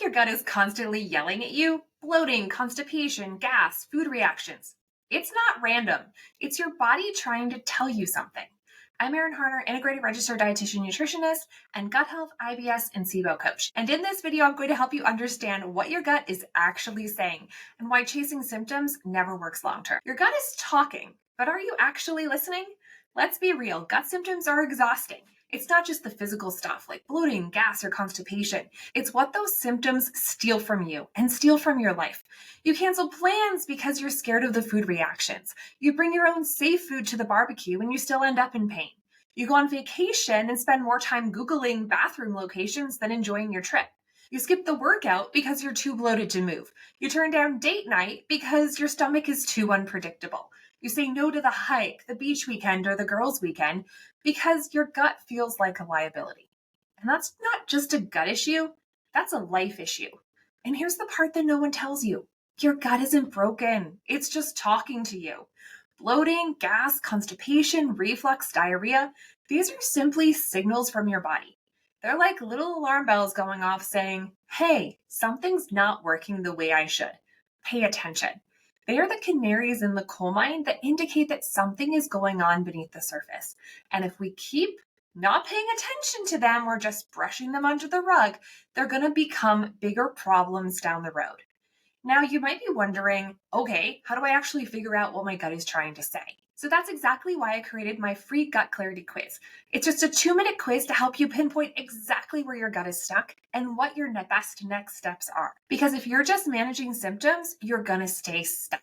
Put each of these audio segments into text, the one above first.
your gut is constantly yelling at you, bloating, constipation, gas, food reactions, it's not random. It's your body trying to tell you something. I'm Erin Harner, integrated registered dietitian nutritionist and gut health, IBS, and SIBO coach. And in this video, I'm going to help you understand what your gut is actually saying and why chasing symptoms never works long term. Your gut is talking, but are you actually listening? Let's be real, gut symptoms are exhausting. It's not just the physical stuff like bloating, gas, or constipation. It's what those symptoms steal from you and steal from your life. You cancel plans because you're scared of the food reactions. You bring your own safe food to the barbecue and you still end up in pain. You go on vacation and spend more time Googling bathroom locations than enjoying your trip. You skip the workout because you're too bloated to move. You turn down date night because your stomach is too unpredictable. You say no to the hike, the beach weekend, or the girls' weekend because your gut feels like a liability. And that's not just a gut issue, that's a life issue. And here's the part that no one tells you. Your gut isn't broken. It's just talking to you. Bloating, gas, constipation, reflux, diarrhea, these are simply signals from your body. They're like little alarm bells going off saying, hey, something's not working the way I should. Pay attention. They are the canaries in the coal mine that indicate that something is going on beneath the surface. And if we keep not paying attention to them or just brushing them under the rug, they're going to become bigger problems down the road. Now, you might be wondering, okay, how do I actually figure out what my gut is trying to say? So that's exactly why I created my free gut clarity quiz. It's just a 2-minute quiz to help you pinpoint exactly where your gut is stuck and what your best next steps are. Because if you're just managing symptoms, you're going to stay stuck.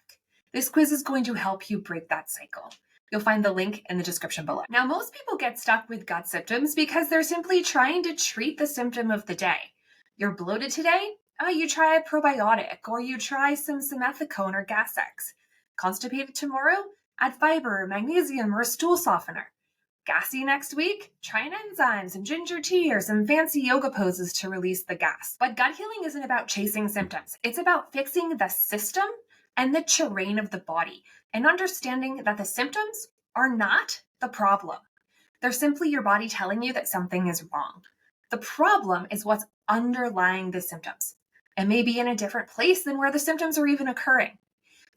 This quiz is going to help you break that cycle. You'll find the link in the description below. Now, most people get stuck with gut symptoms because they're simply trying to treat the symptom of the day. You're bloated today? Oh, you try a probiotic, or you try some simethicone or Gas-X. Constipated tomorrow? Add fiber, magnesium, or a stool softener. Gassy next week? Try an enzyme, some ginger tea, or some fancy yoga poses to release the gas. But gut healing isn't about chasing symptoms. It's about fixing the system and the terrain of the body and understanding that the symptoms are not the problem. They're simply your body telling you that something is wrong. The problem is what's underlying the symptoms. It may be in a different place than where the symptoms are even occurring.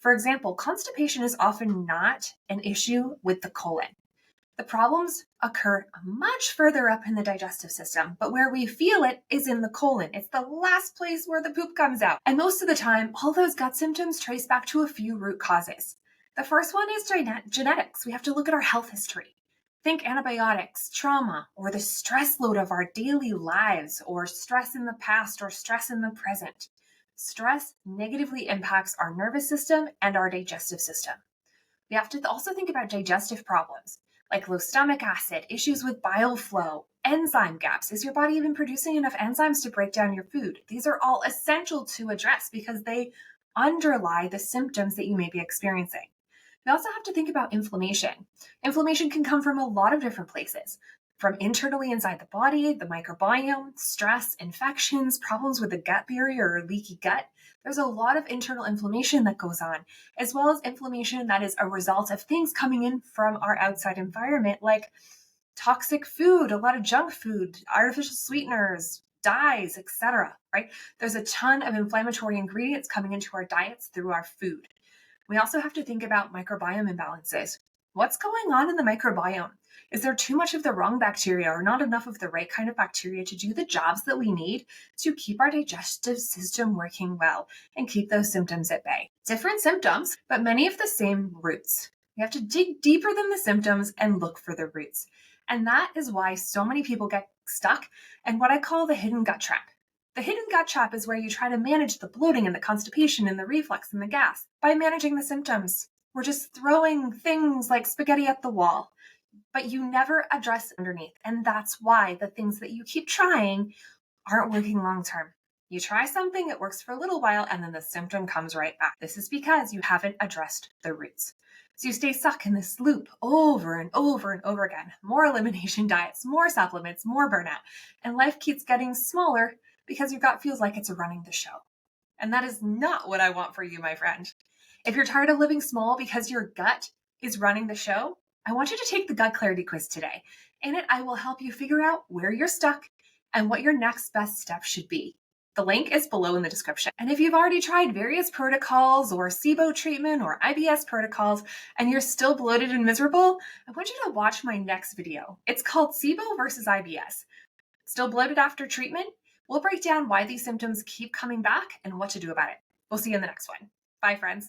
For example, constipation is often not an issue with the colon. The problems occur much further up in the digestive system, but where we feel it is in the colon. It's the last place where the poop comes out. And most of the time, all those gut symptoms trace back to a few root causes. The first one is genetics. We have to look at our health history. Think antibiotics, trauma, or the stress load of our daily lives, or stress in the past or stress in the present. Stress negatively impacts our nervous system and our digestive system. We have to also think about digestive problems, like low stomach acid, issues with bile flow, enzyme gaps. Is your body even producing enough enzymes to break down your food? These are all essential to address because they underlie the symptoms that you may be experiencing. We also have to think about inflammation. Inflammation can come from a lot of different places, from internally inside the body, the microbiome, stress, infections, problems with the gut barrier or leaky gut. There's a lot of internal inflammation that goes on, as well as inflammation that is a result of things coming in from our outside environment, like toxic food, a lot of junk food, artificial sweeteners, dyes, etc. Right? There's a ton of inflammatory ingredients coming into our diets through our food. We also have to think about microbiome imbalances. What's going on in the microbiome? Is there too much of the wrong bacteria or not enough of the right kind of bacteria to do the jobs that we need to keep our digestive system working well and keep those symptoms at bay? Different symptoms, but many of the same roots. We have to dig deeper than the symptoms and look for the roots. And that is why so many people get stuck in what I call the hidden gut trap. The hidden gut trap is where you try to manage the bloating and the constipation and the reflux and the gas by managing the symptoms. We're just throwing things like spaghetti at the wall, but you never address underneath. And that's why the things that you keep trying aren't working long term. You try something, it works for a little while, and then the symptom comes right back. This is because you haven't addressed the roots. So you stay stuck in this loop over and over and over again. More elimination diets, more supplements, more burnout, and life keeps getting smaller because your gut feels like it's running the show. And that is not what I want for you, my friend. If you're tired of living small because your gut is running the show, I want you to take the Gut Clarity Quiz today. In it, I will help you figure out where you're stuck and what your next best step should be. The link is below in the description. And if you've already tried various protocols or SIBO treatment or IBS protocols and you're still bloated and miserable, I want you to watch my next video. It's called SIBO versus IBS. Still bloated after treatment? We'll break down why these symptoms keep coming back and what to do about it. We'll see you in the next one. Bye, friends.